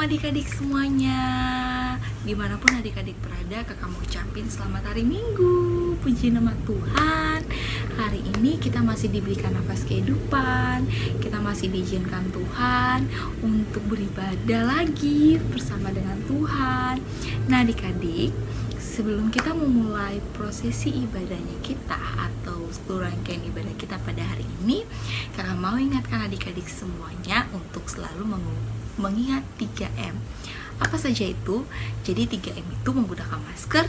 adik-adik semuanya. Dimanapun adik-adik berada, kakak mau ucapin selamat hari Minggu. Puji nama Tuhan. Hari ini kita masih diberikan nafas kehidupan. Kita masih diizinkan Tuhan untuk beribadah lagi bersama dengan Tuhan. Nah adik-adik, sebelum kita memulai prosesi ibadahnya kita atau seluruh rangkaian ibadah kita pada hari ini, kakak mau ingatkan adik-adik semuanya untuk selalu mengingat 3M. Apa saja itu? Jadi 3M itu menggunakan masker,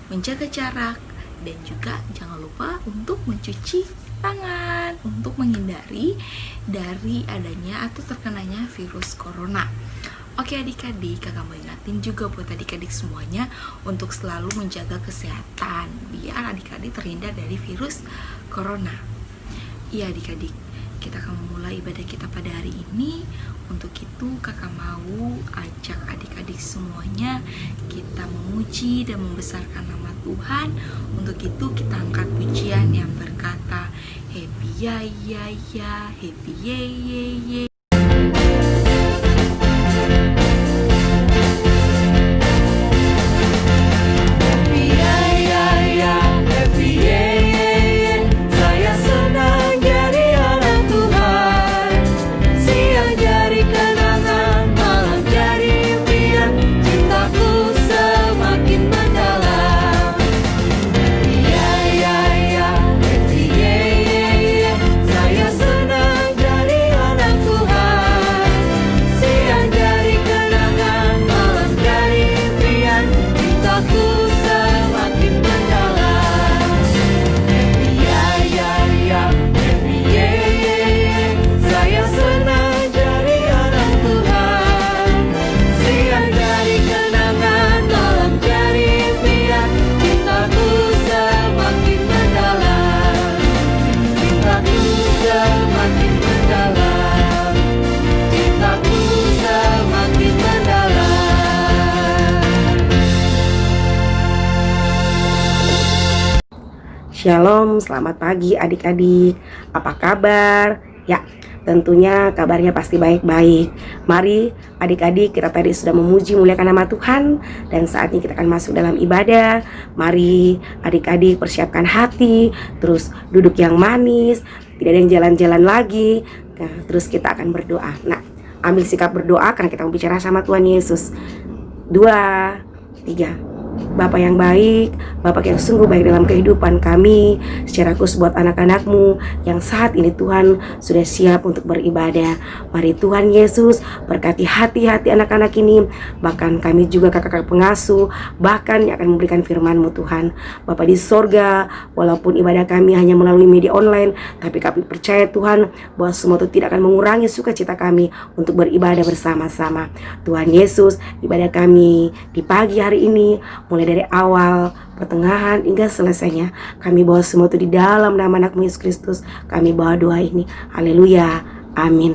menjaga jarak, dan juga jangan lupa untuk mencuci tangan untuk menghindari dari adanya atau terkenanya virus corona. Oke adik-adik, kakak mau ingatin juga buat adik-adik semuanya untuk selalu menjaga kesehatan biar adik-adik terhindar dari virus corona. Iya adik-adik, kita akan memulai ibadah kita pada hari ini. Untuk itu kakak mau ajak adik-adik semuanya kita memuji dan membesarkan nama Tuhan. Untuk itu kita angkat pujian yang berkata happy ya ya ya, happy ye ye ye. Shalom, selamat pagi adik-adik. Apa kabar? Ya, tentunya kabarnya pasti baik-baik. Mari adik-adik, kita tadi sudah memuji muliakan nama Tuhan, dan saat ini kita akan masuk dalam ibadah. Mari adik-adik persiapkan hati, terus duduk yang manis, tidak ada yang jalan-jalan lagi. Nah, terus kita akan berdoa. Nah, ambil sikap berdoa karena kita mau bicara sama Tuhan Yesus. 2, 3. Bapa yang baik, Bapa yang sungguh baik dalam kehidupan kami, secara khusus buat anak-anakmu yang saat ini Tuhan sudah siap untuk beribadah. Mari Tuhan Yesus berkati hati-hati anak-anak ini, bahkan kami juga kakak-kakak pengasuh, bahkan yang akan memberikan firman-Mu Tuhan. Bapa di sorga, walaupun ibadah kami hanya melalui media online, tapi kami percaya Tuhan bahwa semua itu tidak akan mengurangi sukacita kami untuk beribadah bersama-sama. Tuhan Yesus, ibadah kami di pagi hari ini, mulai dari awal, pertengahan, hingga selesainya, kami bawa semua itu di dalam nama anak Yesus Kristus. Kami bawa doa ini. Haleluya. Amin.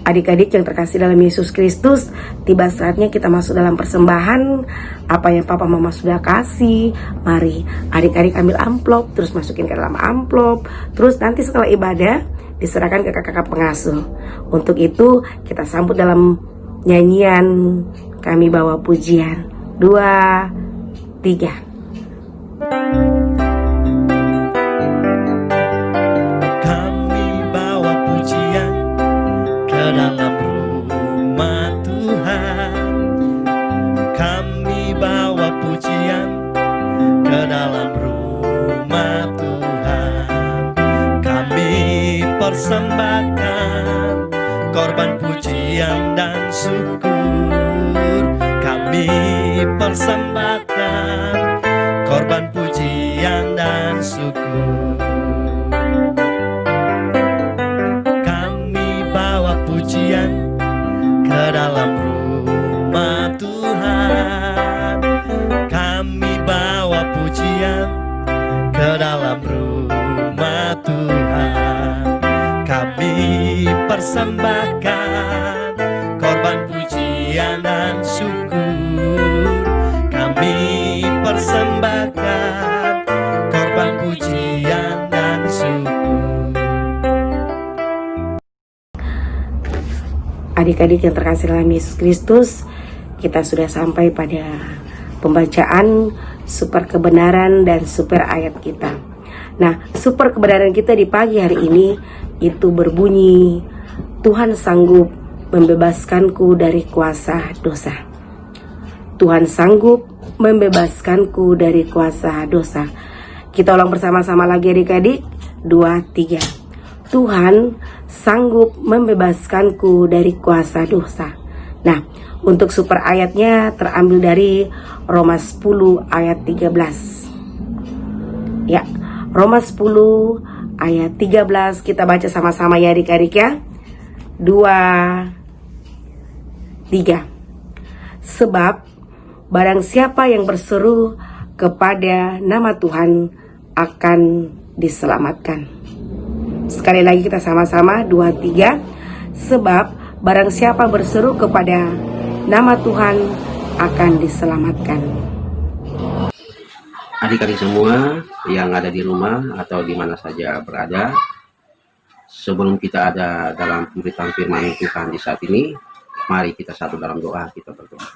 Adik-adik yang terkasih dalam Yesus Kristus, tiba saatnya kita masuk dalam persembahan. Apa yang Papa Mama sudah kasih, mari adik-adik ambil amplop, terus masukin ke dalam amplop. Terus nanti setelah ibadah, diserahkan ke kakak-kakak pengasuh. Untuk itu, kita sambut dalam nyanyian Kami Bawa Pujian. 2, 3. Kami bawa pujian ke dalam rumah Tuhan. Kami bawa pujian ke dalam rumah Tuhan. Kami persembahkan korban pujian dan syukur. Kami persembahkan korban pujian dan syukur. Kami bawa pujian ke dalam rumah Tuhan. Kami bawa pujian ke dalam rumah Tuhan. Kami persembahkan korban pujian dan syukur. Kami persembahkan korban pujian dan syukur. adik-adik yang terkasih dalam Yesus Kristus, kita sudah sampai pada pembacaan super kebenaran dan super ayat kita. Nah, super kebenaran kita di pagi hari ini itu berbunyi, Tuhan sanggup membebaskanku dari kuasa dosa. Tuhan sanggup membebaskanku dari kuasa dosa. Kita ulang bersama-sama lagi adik-adik. 2, 3. Tuhan sanggup membebaskanku dari kuasa dosa. Nah, untuk super ayatnya terambil dari Roma 10 ayat 13. Ya, Roma 10 ayat 13 kita baca sama-sama ya adik-adik ya. 2, 3. Sebab barang siapa yang berseru kepada nama Tuhan akan diselamatkan. Sekali lagi kita sama-sama 2, 3. Sebab barang siapa berseru kepada nama Tuhan akan diselamatkan. Adik-adik semua yang ada di rumah atau di mana saja berada, sebelum kita ada dalam pemberitaan firman Tuhan di saat ini, mari kita satu dalam doa, kita berdoa.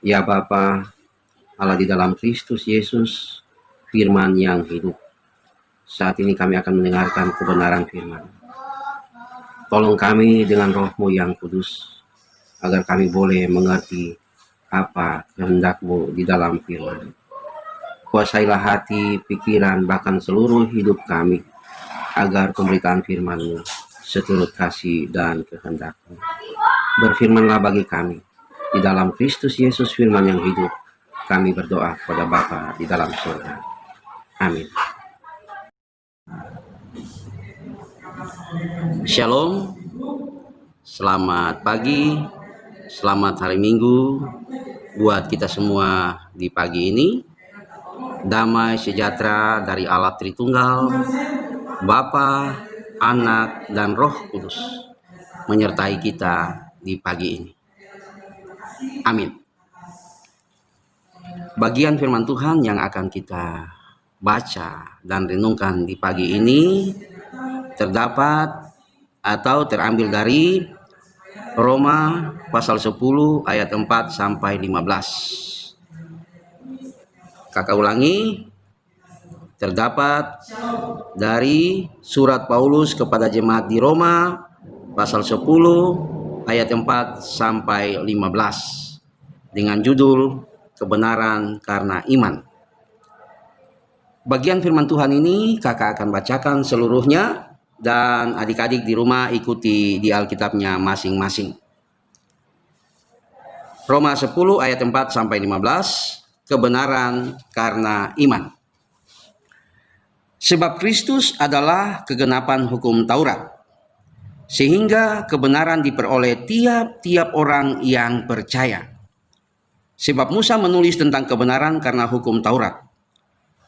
Ya Bapa, Allah di dalam Kristus Yesus, firman yang hidup. Saat ini kami akan mendengarkan kebenaran firman. Tolong kami dengan roh-Mu yang kudus, agar kami boleh mengerti apa kehendak-Mu di dalam firman. Kuasailah hati, pikiran, bahkan seluruh hidup kami, agar pemberitaan firman-Mu seturut kasih dan kehendak-Mu. Berfirmanlah bagi kami, di dalam Kristus Yesus firman yang hidup, kami berdoa kepada Bapa di dalam surga. Amin. Shalom, selamat pagi, selamat hari Minggu buat kita semua di pagi ini. Damai sejahtera dari Allah Tritunggal, Bapa, Anak, dan Roh Kudus menyertai kita di pagi ini. Amin. Bagian firman Tuhan yang akan kita baca dan renungkan di pagi ini terdapat atau terambil dari Roma pasal 10 ayat 4 sampai 15. Kakak ulangi, terdapat dari surat Paulus kepada jemaat di Roma pasal 10 ayat 4 sampai 15 dengan judul kebenaran karena iman. Bagian firman Tuhan ini kakak akan bacakan seluruhnya dan adik-adik di rumah ikuti di Alkitabnya masing-masing. Roma 10 ayat 4 sampai 15, kebenaran karena iman. Sebab Kristus adalah kegenapan hukum Taurat, sehingga kebenaran diperoleh tiap-tiap orang yang percaya. Sebab Musa menulis tentang kebenaran karena hukum Taurat.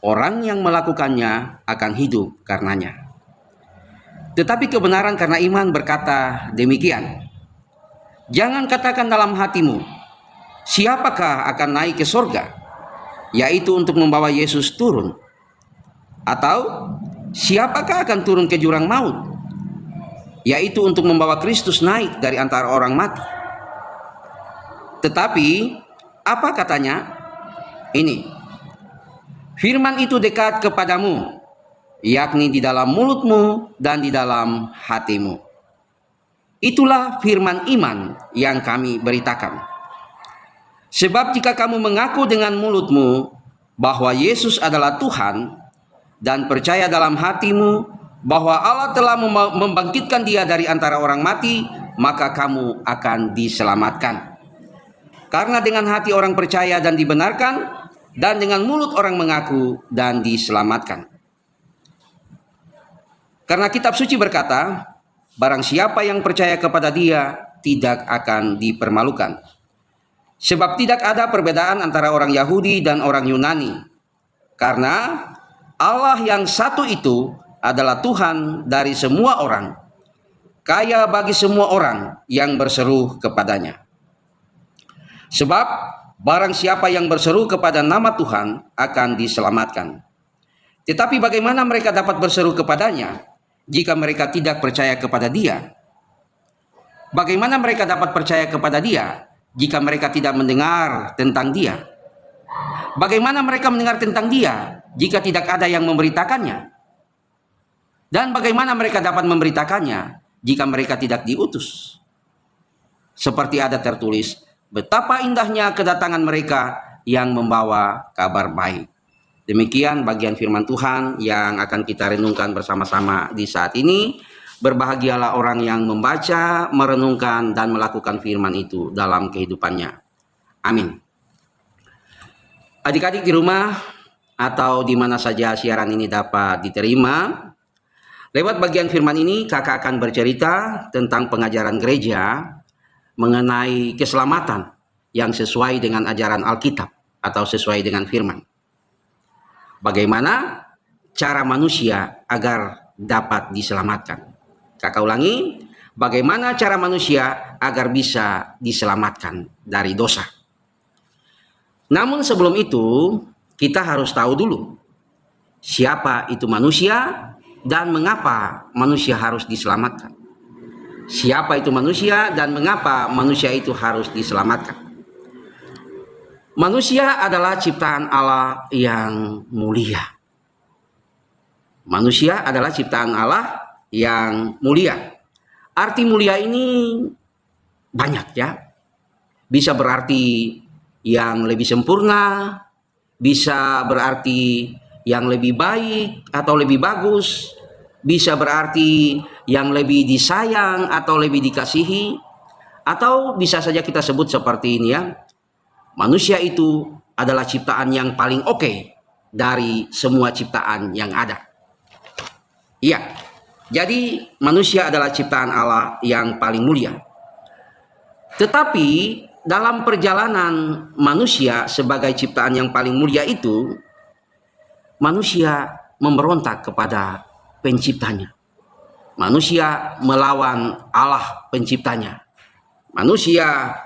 Orang yang melakukannya akan hidup karenanya. Tetapi kebenaran karena iman berkata demikian. Jangan katakan dalam hatimu, siapakah akan naik ke sorga? Yaitu untuk membawa Yesus turun. Atau siapakah akan turun ke jurang maut? Yaitu untuk membawa Kristus naik dari antara orang mati. Tetapi apa katanya? Ini. Firman itu dekat kepadamu, yakni di dalam mulutmu dan di dalam hatimu. Itulah firman iman yang kami beritakan. Sebab jika kamu mengaku dengan mulutmu bahwa Yesus adalah Tuhan dan percaya dalam hatimu bahwa Allah telah membangkitkan Dia dari antara orang mati, maka kamu akan diselamatkan. Karena dengan hati orang percaya dan dibenarkan, dan dengan mulut orang mengaku dan diselamatkan. Karena kitab suci berkata, barang siapa yang percaya kepada Dia tidak akan dipermalukan. Sebab tidak ada perbedaan antara orang Yahudi dan orang Yunani. Karena Allah yang satu itu adalah Tuhan dari semua orang, kaya bagi semua orang yang berseru kepadanya. Sebab barang siapa yang berseru kepada nama Tuhan akan diselamatkan. Tetapi bagaimana mereka dapat berseru kepadanya jika mereka tidak percaya kepada Dia? Bagaimana mereka dapat percaya kepada Dia jika mereka tidak mendengar tentang Dia? Bagaimana mereka mendengar tentang Dia jika tidak ada yang memberitakannya? Dan bagaimana mereka dapat memberitakannya jika mereka tidak diutus? Seperti ada tertulis, betapa indahnya kedatangan mereka yang membawa kabar baik. Demikian bagian firman Tuhan yang akan kita renungkan bersama-sama di saat ini. Berbahagialah orang yang membaca, merenungkan, dan melakukan firman itu dalam kehidupannya. Amin. Adik-adik di rumah atau di mana saja siaran ini dapat diterima, lewat bagian firman ini kakak akan bercerita tentang pengajaran gereja mengenai keselamatan yang sesuai dengan ajaran Alkitab atau sesuai dengan firman. Bagaimana cara manusia agar dapat diselamatkan. Kakak ulangi, bagaimana cara manusia agar bisa diselamatkan dari dosa. Namun sebelum itu, kita harus tahu dulu siapa itu manusia dan mengapa manusia harus diselamatkan. Siapa itu manusia dan mengapa manusia itu harus diselamatkan. Manusia adalah ciptaan Allah yang mulia. Manusia adalah ciptaan Allah yang mulia. Arti mulia ini banyak ya. Bisa berarti yang lebih sempurna, bisa berarti yang lebih baik atau lebih bagus, bisa berarti yang lebih disayang atau lebih dikasihi, atau bisa saja kita sebut seperti ini ya. Manusia itu adalah ciptaan yang paling oke dari semua ciptaan yang ada. Iya. Jadi manusia adalah ciptaan Allah yang paling mulia. Tetapi dalam perjalanan manusia sebagai ciptaan yang paling mulia itu, manusia memberontak kepada penciptanya. Manusia melawan Allah penciptanya. Manusia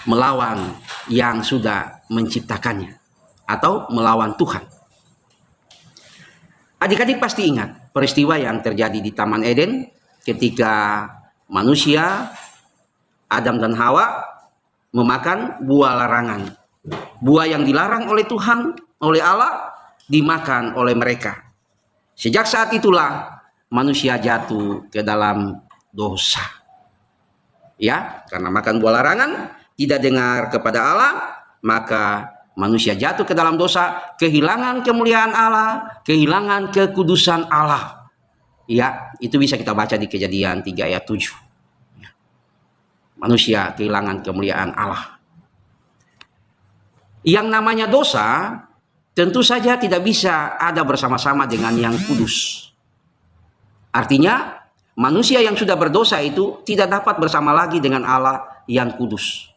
melawan yang sudah menciptakannya atau melawan Tuhan. Adik-adik pasti ingat peristiwa yang terjadi di Taman Eden ketika manusia, Adam dan Hawa, memakan buah larangan. Buah yang dilarang oleh Tuhan, oleh Allah, dimakan oleh mereka. Sejak saat itulah manusia jatuh ke dalam dosa. Ya, karena makan buah larangan, tidak dengar kepada Allah, maka manusia jatuh ke dalam dosa, kehilangan kemuliaan Allah, kehilangan kekudusan Allah. Ya, itu bisa kita baca di Kejadian 3 ayat 7. Manusia kehilangan kemuliaan Allah. Yang namanya dosa tentu saja tidak bisa ada bersama-sama dengan yang kudus. Artinya, manusia yang sudah berdosa itu tidak dapat bersama lagi dengan Allah yang kudus.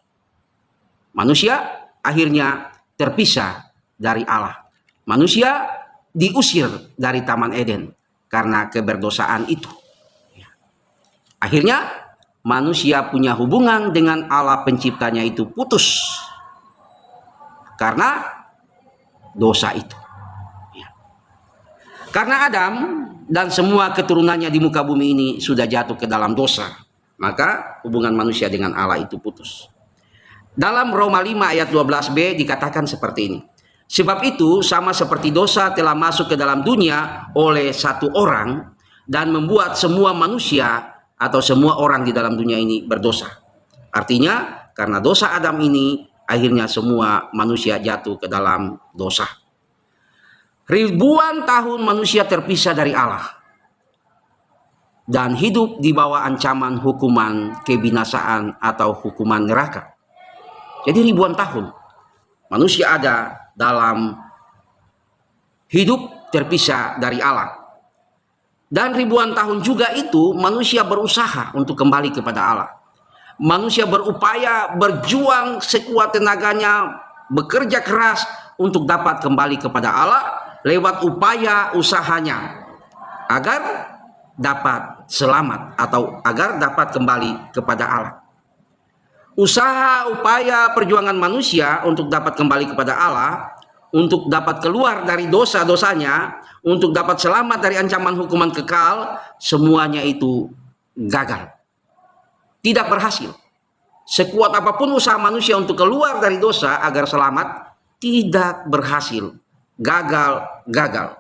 Manusia akhirnya terpisah dari Allah. Manusia diusir dari Taman Eden karena keberdosaan itu. Akhirnya manusia punya hubungan dengan Allah penciptanya itu putus karena dosa itu. Karena Adam dan semua keturunannya di muka bumi ini sudah jatuh ke dalam dosa, maka hubungan manusia dengan Allah itu putus. Dalam Roma 5 ayat 12b dikatakan seperti ini. Sebab itu sama seperti dosa telah masuk ke dalam dunia oleh satu orang dan membuat semua manusia atau semua orang di dalam dunia ini berdosa. Artinya karena dosa Adam ini akhirnya semua manusia jatuh ke dalam dosa. Ribuan tahun manusia terpisah dari Allah dan hidup di bawah ancaman hukuman kebinasaan atau hukuman neraka. Jadi ribuan tahun manusia ada dalam hidup terpisah dari Allah. Dan ribuan tahun juga itu manusia berusaha untuk kembali kepada Allah. Manusia berupaya, berjuang sekuat tenaganya, bekerja keras untuk dapat kembali kepada Allah lewat upaya usahanya agar dapat selamat atau agar dapat kembali kepada Allah. Usaha, upaya, perjuangan manusia untuk dapat kembali kepada Allah, untuk dapat keluar dari dosa-dosanya, untuk dapat selamat dari ancaman hukuman kekal, semuanya itu gagal, tidak berhasil. Sekuat apapun usaha manusia untuk keluar dari dosa agar selamat, tidak berhasil, gagal.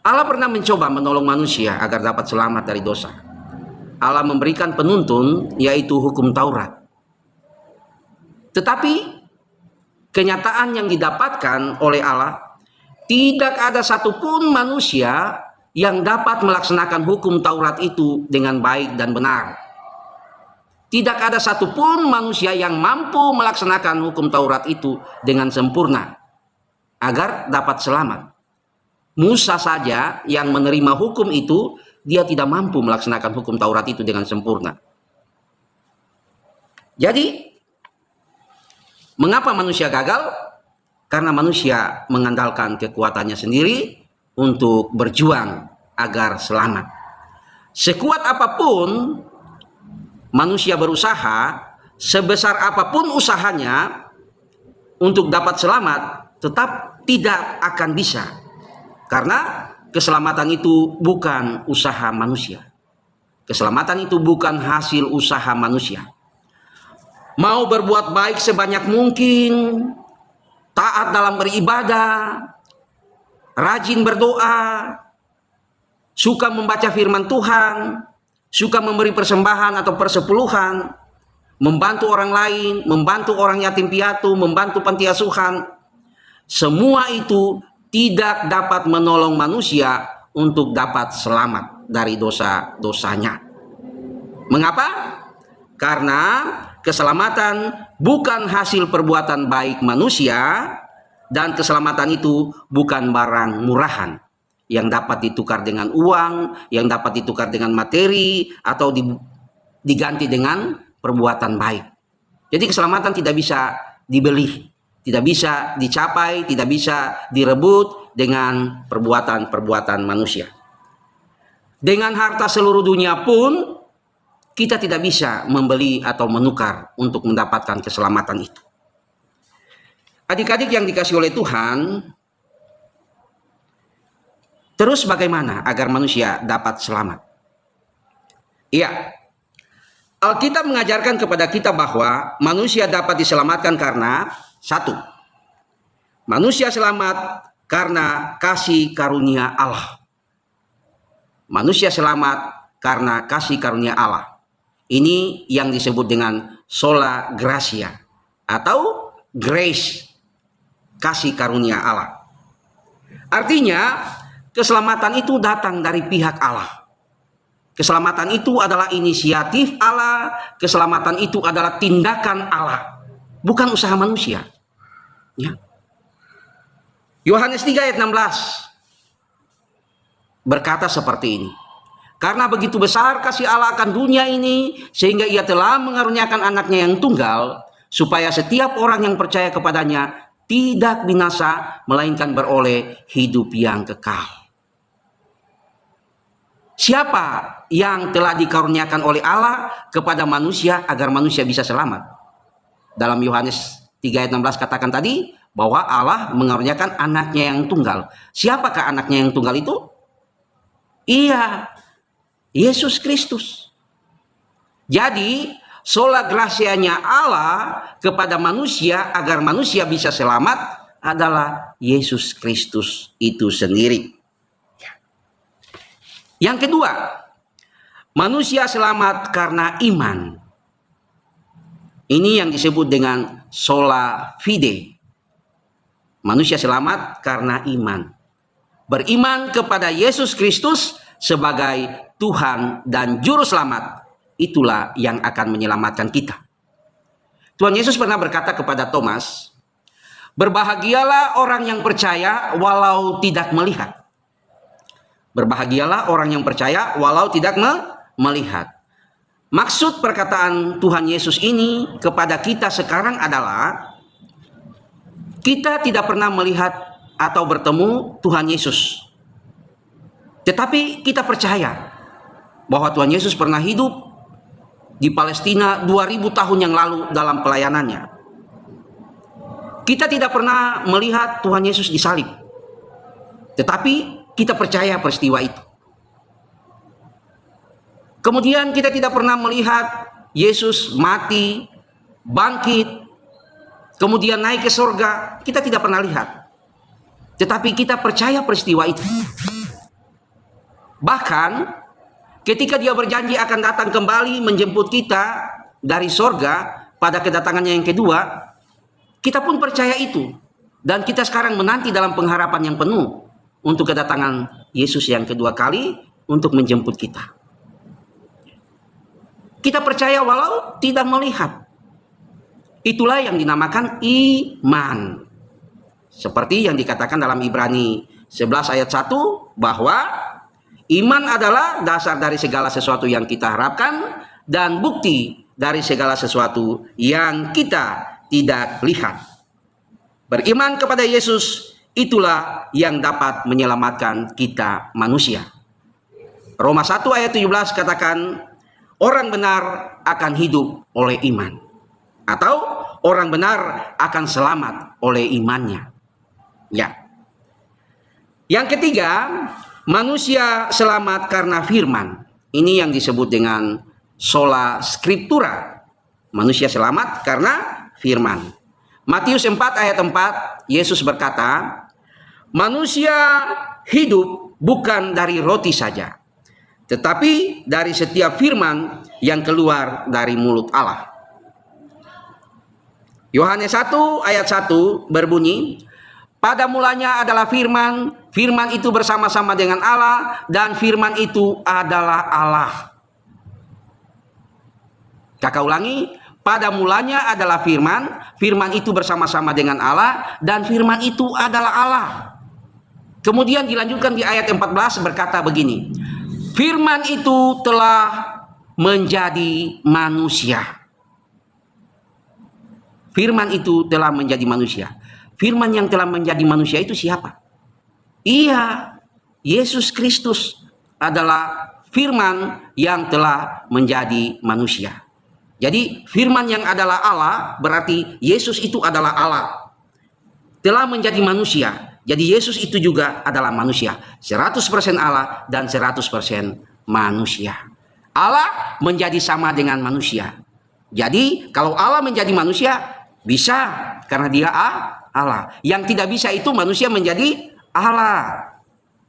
Allah pernah mencoba menolong manusia agar dapat selamat dari dosa. Allah memberikan penuntun, yaitu hukum Taurat. Tetapi kenyataan yang didapatkan oleh Allah, tidak ada satupun manusia yang dapat melaksanakan hukum Taurat itu dengan baik dan benar. Tidak ada satupun manusia yang mampu melaksanakan hukum Taurat itu dengan sempurna agar dapat selamat. Musa saja yang menerima hukum itu, dia tidak mampu melaksanakan hukum Taurat itu dengan sempurna. Jadi, mengapa manusia gagal? Karena manusia mengandalkan kekuatannya sendiri untuk berjuang agar selamat. Sekuat apapun manusia berusaha, sebesar apapun usahanya untuk dapat selamat, tetap tidak akan bisa. Karena keselamatan itu bukan usaha manusia. Keselamatan itu bukan hasil usaha manusia. Mau berbuat baik sebanyak mungkin, taat dalam beribadah, rajin berdoa, suka membaca firman Tuhan, suka memberi persembahan atau persepuluhan, membantu orang lain, membantu orang yatim piatu, membantu panti asuhan, semua itu tidak dapat menolong manusia untuk dapat selamat dari dosa-dosanya. Mengapa? Karena keselamatan bukan hasil perbuatan baik manusia, dan keselamatan itu bukan barang murahan yang dapat ditukar dengan uang, yang dapat ditukar dengan materi, atau diganti dengan perbuatan baik. Jadi keselamatan tidak bisa dibeli, tidak bisa dicapai, tidak bisa direbut dengan perbuatan-perbuatan manusia. Dengan harta seluruh dunia pun kita tidak bisa membeli atau menukar untuk mendapatkan keselamatan itu. Adik-adik yang dikasihi oleh Tuhan, terus bagaimana agar manusia dapat selamat? Iya, Alkitab mengajarkan kepada kita bahwa manusia dapat diselamatkan karena satu, manusia selamat karena kasih karunia Allah. Manusia selamat karena kasih karunia Allah. Ini yang disebut dengan sola gratia atau grace, kasih karunia Allah. Artinya keselamatan itu datang dari pihak Allah. Keselamatan itu adalah inisiatif Allah, keselamatan itu adalah tindakan Allah, bukan usaha manusia. Ya. Yohanes 3 ayat 16 berkata seperti ini. Karena begitu besar kasih Allah akan dunia ini, sehingga ia telah mengaruniakan anaknya yang tunggal, supaya setiap orang yang percaya kepadanya tidak binasa, melainkan beroleh hidup yang kekal. Siapa yang telah dikaruniakan oleh Allah kepada manusia agar manusia bisa selamat? Dalam Yohanes 3 ayat 16 katakan tadi bahwa Allah mengaruniakan anaknya yang tunggal. Siapakah anaknya yang tunggal itu? Iya, Yesus Kristus. Jadi sola gratianya Allah kepada manusia agar manusia bisa selamat adalah Yesus Kristus itu sendiri. Yang kedua, manusia selamat karena iman. Ini yang disebut dengan sola fide. Manusia selamat karena iman. Beriman kepada Yesus Kristus sebagai Tuhan dan Juru Selamat. Itulah yang akan menyelamatkan kita. Tuhan Yesus pernah berkata kepada Thomas, berbahagialah orang yang percaya walau tidak melihat. Berbahagialah orang yang percaya walau tidak melihat. Maksud perkataan Tuhan Yesus ini kepada kita sekarang adalah kita tidak pernah melihat atau bertemu Tuhan Yesus. Tetapi kita percaya bahwa Tuhan Yesus pernah hidup di Palestina 2000 tahun yang lalu dalam pelayanannya. Kita tidak pernah melihat Tuhan Yesus disalib. Tetapi kita percaya peristiwa itu. Kemudian kita tidak pernah melihat Yesus mati, bangkit, kemudian naik ke surga. Kita tidak pernah lihat. Tetapi kita percaya peristiwa itu. Bahkan ketika dia berjanji akan datang kembali menjemput kita dari surga pada kedatangannya yang kedua, kita pun percaya itu. Dan kita sekarang menanti dalam pengharapan yang penuh untuk kedatangan Yesus yang kedua kali untuk menjemput kita. Kita percaya walau tidak melihat. Itulah yang dinamakan iman. Seperti yang dikatakan dalam Ibrani 11 ayat 1 bahwa iman adalah dasar dari segala sesuatu yang kita harapkan dan bukti dari segala sesuatu yang kita tidak lihat. Beriman kepada Yesus itulah yang dapat menyelamatkan kita manusia. Roma 1 ayat 17 katakan, orang benar akan hidup oleh iman. Atau orang benar akan selamat oleh imannya. Ya. Yang ketiga, manusia selamat karena firman. Ini yang disebut dengan sola scriptura. Manusia selamat karena firman. Matius 4 ayat 4, Yesus berkata, manusia hidup bukan dari roti saja, tetapi dari setiap firman yang keluar dari mulut Allah. Yohanes 1 ayat 1 berbunyi, pada mulanya adalah firman, firman itu bersama-sama dengan Allah, dan firman itu adalah Allah. Kakak ulangi, pada mulanya adalah firman, firman itu bersama-sama dengan Allah, dan firman itu adalah Allah. Kemudian dilanjutkan di ayat 14 berkata begini, firman itu telah menjadi manusia. Firman itu telah menjadi manusia. Firman yang telah menjadi manusia itu siapa? Iya, Yesus Kristus adalah firman yang telah menjadi manusia. Jadi firman yang adalah Allah berarti Yesus itu adalah Allah. Telah menjadi manusia. Jadi Yesus itu juga adalah manusia. 100% Allah dan 100% manusia. Allah menjadi sama dengan manusia. Jadi kalau Allah menjadi manusia bisa karena dia Allah. Yang tidak bisa itu manusia menjadi Allah.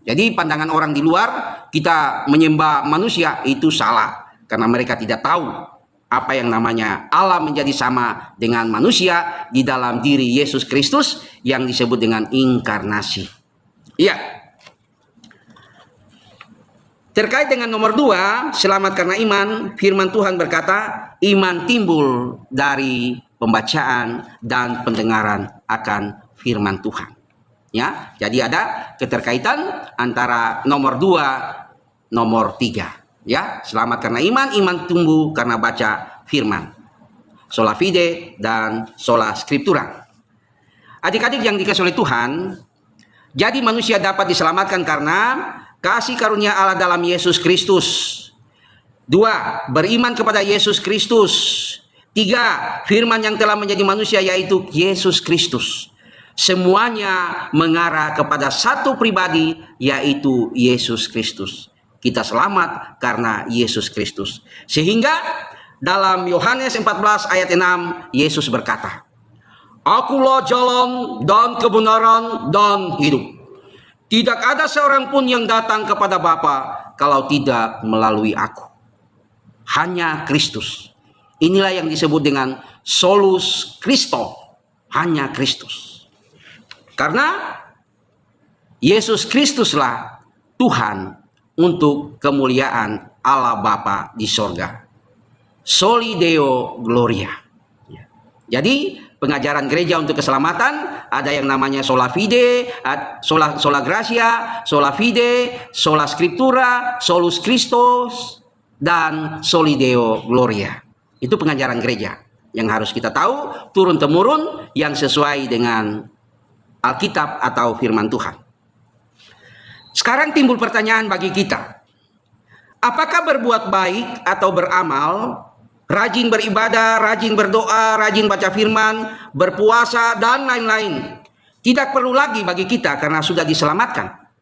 Jadi pandangan orang di luar kita menyembah manusia itu salah. Karena mereka tidak tahu apa yang namanya Allah menjadi sama dengan manusia di dalam diri Yesus Kristus yang disebut dengan inkarnasi. Iya. Terkait dengan nomor 2, selamat karena iman, firman Tuhan berkata, iman timbul dari pembacaan dan pendengaran akan firman Tuhan. Ya, jadi ada keterkaitan antara nomor 2, nomor 3. Ya, selamat karena iman, iman tumbuh karena baca firman. Sola fide dan sola scriptura. Adik-adik yang dikasihi oleh Tuhan, jadi manusia dapat diselamatkan karena kasih karunia Allah dalam Yesus Kristus. 2, beriman kepada Yesus Kristus. 3, firman yang telah menjadi manusia yaitu Yesus Kristus. Semuanya mengarah kepada satu pribadi yaitu Yesus Kristus. Kita selamat karena Yesus Kristus. Sehingga dalam Yohanes 14 ayat 6 Yesus berkata, akulah jalan dan kebenaran dan hidup. Tidak ada seorang pun yang datang kepada Bapa kalau tidak melalui aku. Hanya Kristus. Inilah yang disebut dengan solus Christo. Hanya Kristus. Karena Yesus Kristuslah Tuhan untuk kemuliaan Allah Bapa di sorga. Soli Deo Gloria. Jadi pengajaran gereja untuk keselamatan ada yang namanya sola fide, sola gracia, sola fide, sola scriptura, solus Christus, dan soli Deo Gloria. Itu pengajaran gereja yang harus kita tahu turun temurun yang sesuai dengan Alkitab atau firman Tuhan. Sekarang timbul pertanyaan bagi kita. Apakah berbuat baik atau beramal, rajin beribadah, rajin berdoa, rajin baca firman, berpuasa, dan lain-lain tidak perlu lagi bagi kita karena sudah diselamatkan?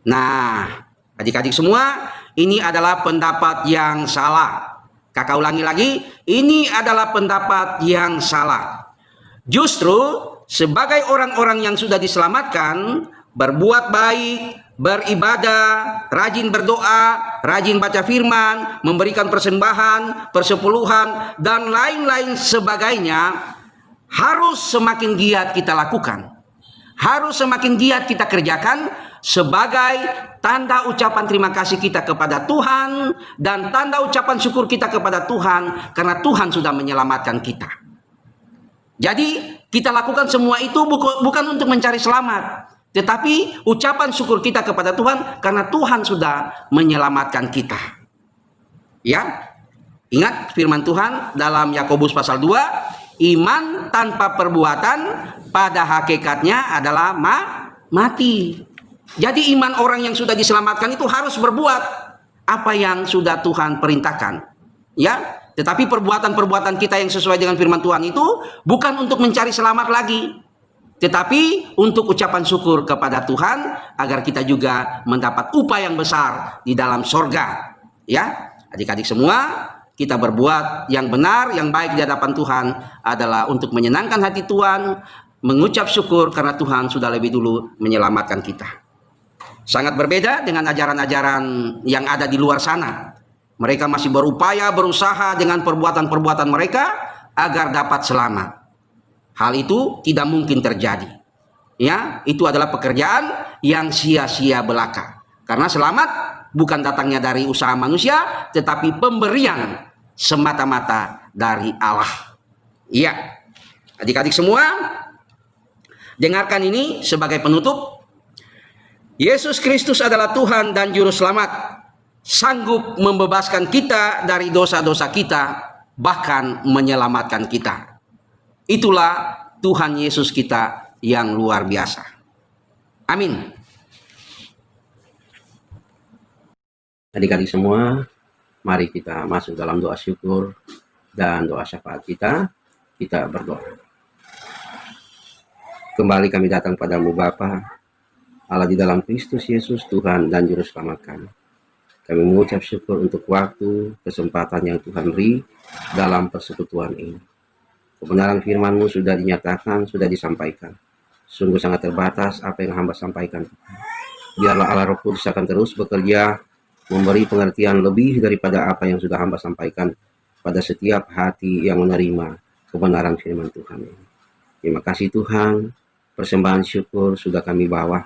Nah, adik-adik semua, ini adalah pendapat yang salah. Kakak ulangi lagi, ini adalah pendapat yang salah. Justru sebagai orang-orang yang sudah diselamatkan, berbuat baik, beribadah, rajin berdoa, rajin baca firman, memberikan persembahan, persepuluhan, dan lain-lain sebagainya, harus semakin giat kita lakukan. Harus semakin giat kita kerjakan sebagai tanda ucapan terima kasih kita kepada Tuhan dan tanda ucapan syukur kita kepada Tuhan karena Tuhan sudah menyelamatkan kita. Jadi kita lakukan semua itu bukan untuk mencari selamat, tetapi ucapan syukur kita kepada Tuhan karena Tuhan sudah menyelamatkan kita. Ya, ingat firman Tuhan dalam Yakobus pasal 2, iman tanpa perbuatan pada hakikatnya adalah mati. Jadi iman orang yang sudah diselamatkan itu harus berbuat apa yang sudah Tuhan perintahkan. Ya, tetapi perbuatan-perbuatan kita yang sesuai dengan firman Tuhan itu bukan untuk mencari selamat lagi, tetapi untuk ucapan syukur kepada Tuhan agar kita juga mendapat upah yang besar di dalam sorga. Ya, adik-adik semua, kita berbuat yang benar, yang baik di hadapan Tuhan adalah untuk menyenangkan hati Tuhan, mengucap syukur karena Tuhan sudah lebih dulu menyelamatkan kita. Sangat berbeda dengan ajaran-ajaran yang ada di luar sana. Mereka masih berupaya, berusaha dengan perbuatan-perbuatan mereka agar dapat selamat. Hal itu tidak mungkin terjadi. Ya, itu adalah pekerjaan yang sia-sia belaka. Karena selamat bukan datangnya dari usaha manusia, tetapi pemberian semata-mata dari Allah. Iya, adik-adik semua, dengarkan ini sebagai penutup. Yesus Kristus adalah Tuhan dan Juru Selamat, sanggup membebaskan kita dari dosa-dosa kita, bahkan menyelamatkan kita. Itulah Tuhan Yesus kita yang luar biasa. Amin. Adik-adik semua, mari kita masuk dalam doa syukur dan doa syafaat kita. Kita berdoa. Kembali kami datang padamu Bapa, Allah di dalam Kristus Yesus, Tuhan dan Juru Selamat kami. Kami mengucap syukur untuk waktu, kesempatan yang Tuhan beri dalam persekutuan ini. Kebenaran firman-Mu sudah dinyatakan, sudah disampaikan. Sungguh sangat terbatas apa yang hamba sampaikan. Biarlah Allah Roh Kudus akan terus bekerja, memberi pengertian lebih daripada apa yang sudah hamba sampaikan pada setiap hati yang menerima kebenaran firman Tuhan ini. Terima kasih Tuhan, persembahan syukur sudah kami bawa.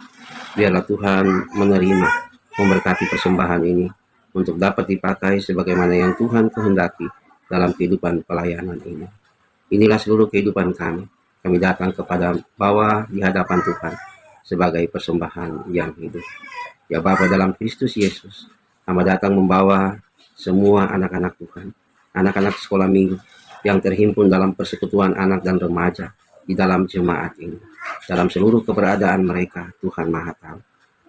Biarlah Tuhan menerima, memberkati persembahan ini untuk dapat dipakai sebagaimana yang Tuhan kehendaki dalam kehidupan pelayanan ini. Inilah seluruh kehidupan kami. Kami datang kepada bawah di hadapan Tuhan sebagai persembahan yang hidup. Ya Bapa dalam Kristus Yesus, hamba datang membawa semua anak-anak Tuhan, anak-anak sekolah minggu yang terhimpun dalam persekutuan anak dan remaja di dalam jemaat ini. Dalam seluruh keberadaan mereka, Tuhan Maha Tahu.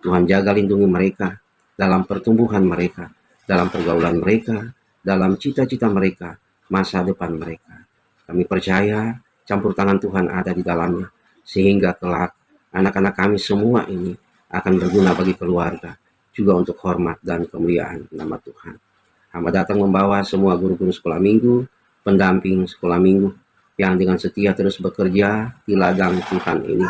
Tuhan jaga lindungi mereka dalam pertumbuhan mereka, dalam pergaulan mereka, dalam cita-cita mereka, masa depan mereka. Kami percaya campur tangan Tuhan ada di dalamnya, sehingga kelak anak-anak kami semua ini akan berguna bagi keluarga, juga untuk hormat dan kemuliaan nama Tuhan. Hamba datang membawa semua guru-guru sekolah minggu, pendamping sekolah minggu, yang dengan setia terus bekerja di ladang Tuhan ini.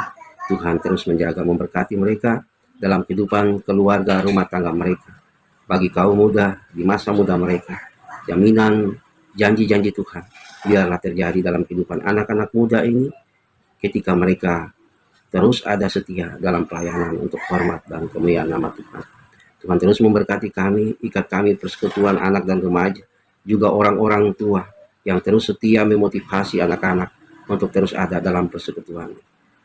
Tuhan terus menjaga memberkati mereka dalam kehidupan keluarga rumah tangga mereka. Bagi kaum muda di masa muda mereka, jaminan janji-janji Tuhan biarlah terjadi dalam kehidupan anak-anak muda ini ketika mereka terus ada setia dalam pelayanan untuk hormat dan kemuliaan nama Tuhan. Tuhan terus memberkati kami, ikat kami persekutuan anak dan remaja, juga orang-orang tua yang terus setia memotivasi anak-anak untuk terus ada dalam persekutuan.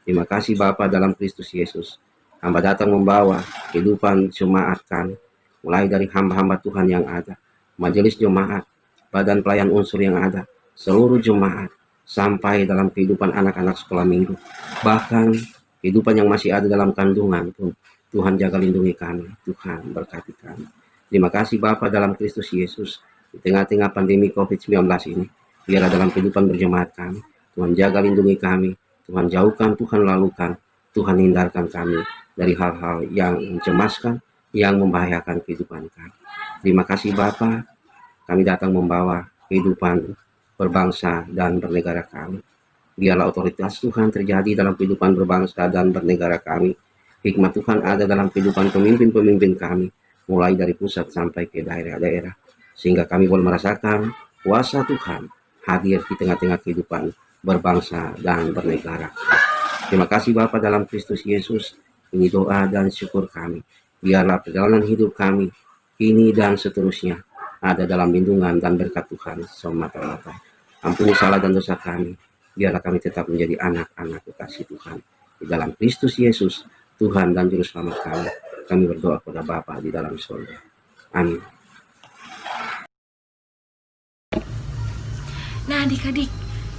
Terima kasih Bapa dalam Kristus Yesus. Hamba datang membawa kehidupan jemaat kami, mulai dari hamba-hamba Tuhan yang ada, majelis jemaat, badan pelayan unsur yang ada, seluruh jemaat, sampai dalam kehidupan anak-anak sekolah minggu, bahkan kehidupan yang masih ada dalam kandungan pun, Tuhan jaga lindungi kami, Tuhan berkati kami. Terima kasih Bapa dalam Kristus Yesus, di tengah-tengah pandemi COVID-19 ini, biarlah dalam kehidupan berjemaat kami, Tuhan jaga lindungi kami, Tuhan jauhkan, Tuhan lalukan, Tuhan hindarkan kami dari hal-hal yang mencemaskan, yang membahayakan kehidupan kami. Terima kasih Bapa, kami datang membawa kehidupan berbangsa dan bernegara kami. Biarlah otoritas Tuhan terjadi dalam kehidupan berbangsa dan bernegara kami. Hikmat Tuhan ada dalam kehidupan pemimpin-pemimpin kami, mulai dari pusat sampai ke daerah-daerah, sehingga kami boleh merasakan kuasa Tuhan hadir di tengah-tengah kehidupan berbangsa dan bernegara. Terima kasih Bapa dalam Kristus Yesus. Ini doa dan syukur kami. Biarlah perjalanan hidup kami ini dan seterusnya ada dalam lindungan dan berkat Tuhan semata-mata. Ampuni salah dan dosa kami. Biarlah kami tetap menjadi anak-anak kekasih Tuhan. Di dalam Kristus Yesus, Tuhan dan Juru Selamat kami. Kami berdoa kepada Bapa di dalam surga. Amin. Nah adik-adik,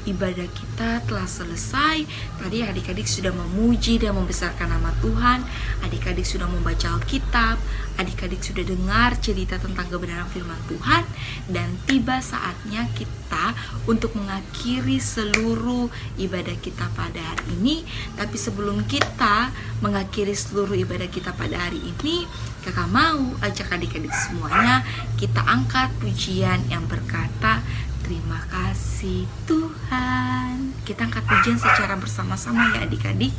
ibadah kita telah selesai. Tadi adik-adik sudah memuji dan membesarkan nama Tuhan. Adik-adik sudah membaca Alkitab. Adik-adik sudah dengar cerita tentang kebenaran firman Tuhan. Dan tiba saatnya kita untuk mengakhiri seluruh ibadah kita pada hari ini. Tapi sebelum kita mengakhiri seluruh ibadah kita pada hari ini, kakak mau ajak adik-adik semuanya kita angkat pujian yang berkata, terima kasih Tuhan. Kita angkat pujian secara bersama-sama ya adik-adik.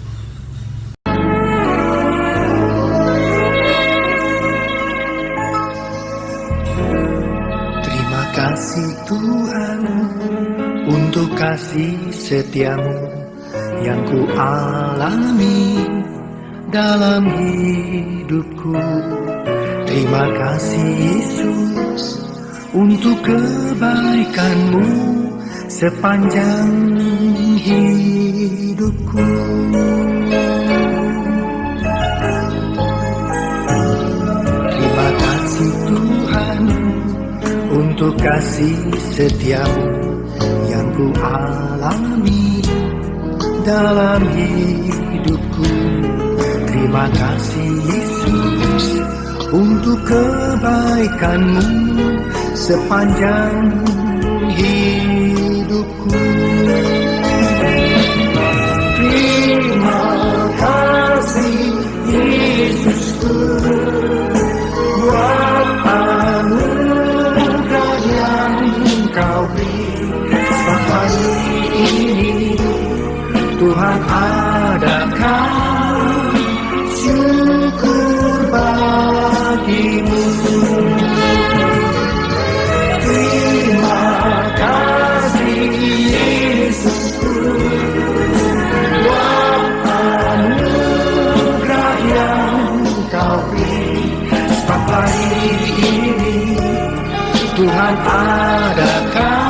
Terima kasih Tuhan untuk kasih setiamu yang ku alami dalam hidupku. Terima kasih Yesus untuk kebaikanmu sepanjang hidupku. Terima kasih Tuhan untuk kasih setiamu yang ku alami dalam hidupku. Terima kasih Yesus untuk kebaikanmu sepanjang hidupku. Terima kasih Yesusku buat anugerah yang Kau beri. Sampai ini Tuhan adakan syukur bagimu. Terima kasih Yesusku buat anugerah yang Kau beri. Sampai ini Tuhan adakan